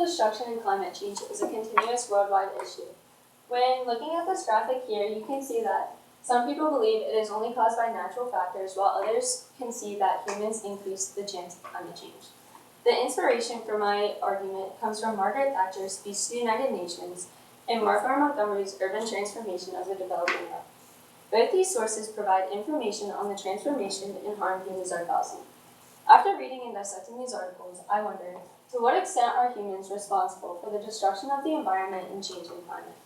environmental destruction and climate change is a continuous worldwide issue. When looking at this graphic here, you can see that some people believe it is only caused by natural factors, while others can see that humans increase the chance of climate change. The inspiration for my argument comes from Margaret Thatcher's speech to the United Nations and Martha Montgomery's Urban Transformation of the Developing World. Both these sources provide information on the transformation and harm humans are causing. After reading and dissecting these articles, I wondered, to what extent are humans responsible for the destruction of the environment and changing climate?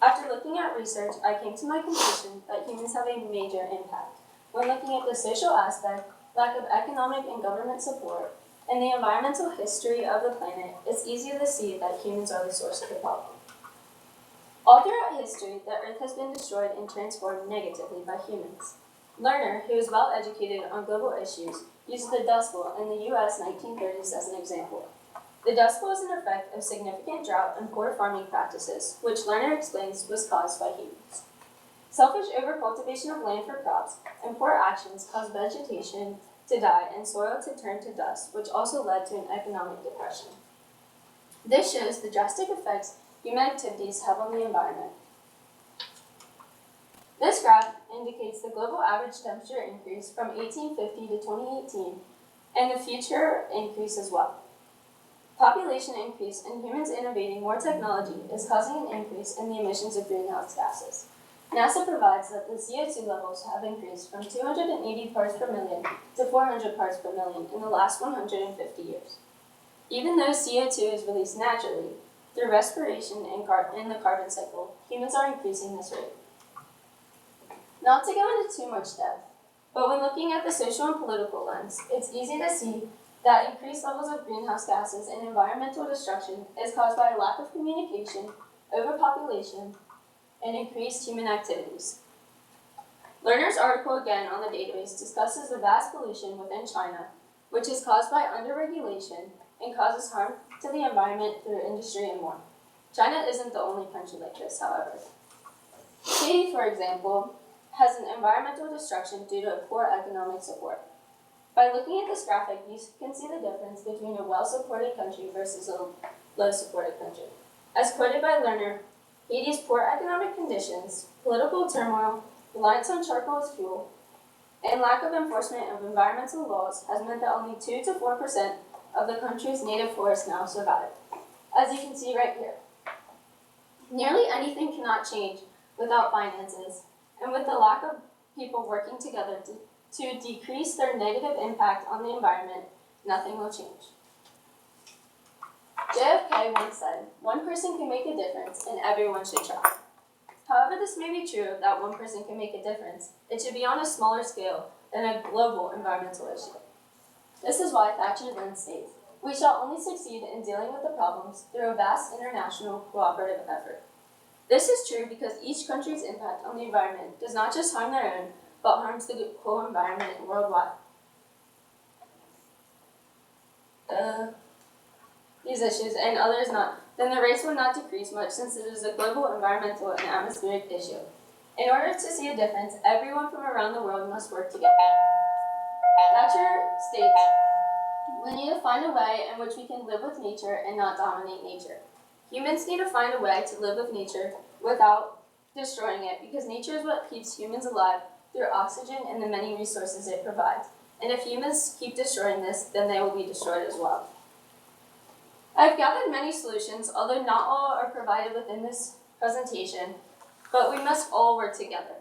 After looking at research, I came to my conclusion that humans have a major impact. When looking at the social aspect, lack of economic and government support, and the environmental history of the planet, it's easy to see that humans are the source of the problem. All throughout history, the Earth has been destroyed and transformed negatively by humans. Lerner, who is well educated on global issues, uses the Dust Bowl in the US 1930s as an example. The Dust Bowl is an effect of significant drought and poor farming practices, which Lerner explains was caused by humans. Selfish overcultivation of land for crops and poor actions caused vegetation to die and soil to turn to dust, which also led to an economic depression. This shows the drastic effects human activities have on the environment. This graph indicates the global average temperature increase from 1850 to 2018 and the future increase as well. Population increase and humans innovating more technology is causing an increase in the emissions of greenhouse gases. NASA provides that the CO2 levels have increased from 280 parts per million to 400 parts per million in the last 150 years. Even though CO2 is released naturally, through respiration in the carbon cycle, humans are increasing this rate. Not to go into too much depth, but when looking at the social and political lens, it's easy to see that increased levels of greenhouse gases and environmental destruction is caused by a lack of communication, overpopulation, and increased human activities. Lerner's article again on the database discusses the vast pollution within China, which is caused by underregulation and causes harm to the environment through industry and more. China isn't the only country like this, however. Haiti, for example, has an environmental destruction due to poor economic support. By looking at this graphic, you can see the difference between a well-supported country versus a low-supported country. As quoted by Lerner, Haiti's poor economic conditions, political turmoil, reliance on charcoal as fuel, and lack of enforcement of environmental laws has meant that only 2 to 4% of the country's native forests now survive. As you can see right here, nearly anything cannot change without finances, and with the lack of people working together to decrease their negative impact on the environment, nothing will change. JFK once said, "One person can make a difference, and everyone should try." However this may be true that one person can make a difference, it should be on a smaller scale than a global environmental issue. This is why Thatcher then states, "We shall only succeed in dealing with the problems through a vast international cooperative effort." This is true because each country's impact on the environment does not just harm their own, but harms the whole environment worldwide. These issues and others not, then the rates will not decrease much since it is a global environmental and atmospheric issue. In order to see a difference, everyone from around the world must work together. Thatcher states, "We need to find a way in which we can live with nature and not dominate nature. Humans need to find a way to live with nature without destroying it, because nature is what keeps humans alive through oxygen and the many resources it provides. And if humans keep destroying this, then they will be destroyed as well." I've gathered many solutions, although not all are provided within this presentation, but we must all work together.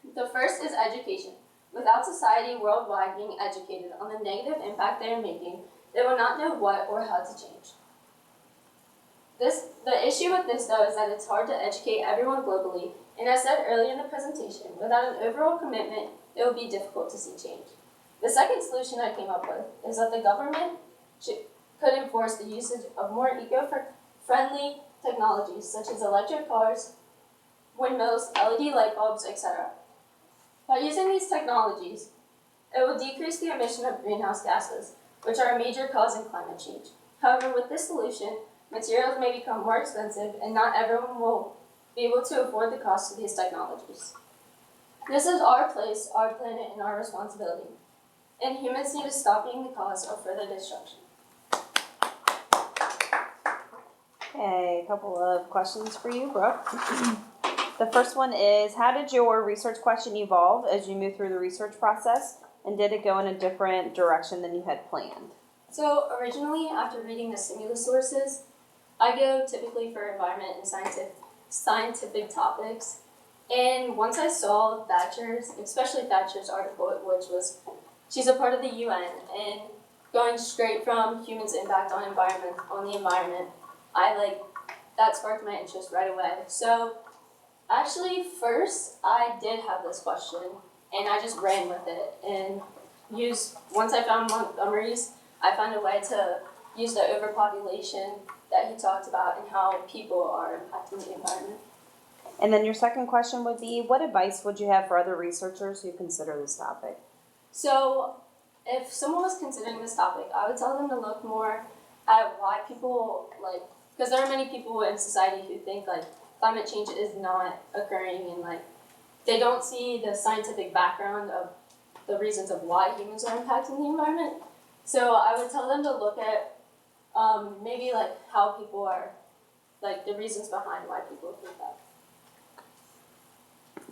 The first is education. Without society worldwide being educated on the negative impact they are making, they will not know what or how to change. The issue with this, though, is that it's hard to educate everyone globally, and as said earlier in the presentation, without an overall commitment, it will be difficult to see change. The second solution I came up with is that the government could enforce the usage of more eco-friendly technologies such as electric cars, windmills, LED light bulbs, etc. By using these technologies, it will decrease the emission of greenhouse gases, which are a major cause in climate change. However, with this solution, materials may become more expensive and not everyone will be able to afford the cost of these technologies. This is our place, our planet, and our responsibility. And humans need to stop being the cause of further destruction. Okay, a couple of questions for you, Brooke. The first one is, how did your research question evolve as you moved through the research process, and did it go in a different direction than you had planned? So originally, after reading the stimulus sources, I go typically for environment and scientific topics. And once I saw Thatcher's, especially Thatcher's article, which was, she's a part of the UN, and going straight from humans' impact on the environment, that sparked my interest right away. So actually, first, I did have this question, and I just ran with it, and once I found Montgomery's, I found a way to use the overpopulation that he talked about and how people are impacting the environment. And then your second question would be, what advice would you have for other researchers who consider this topic? So, if someone was considering this topic, I would tell them to look more at why people, because there are many people in society who think, climate change is not occurring, and, they don't see the scientific background of the reasons of why humans are impacting the environment. So, I would tell them to look at maybe, how people are, the reasons behind why people think that.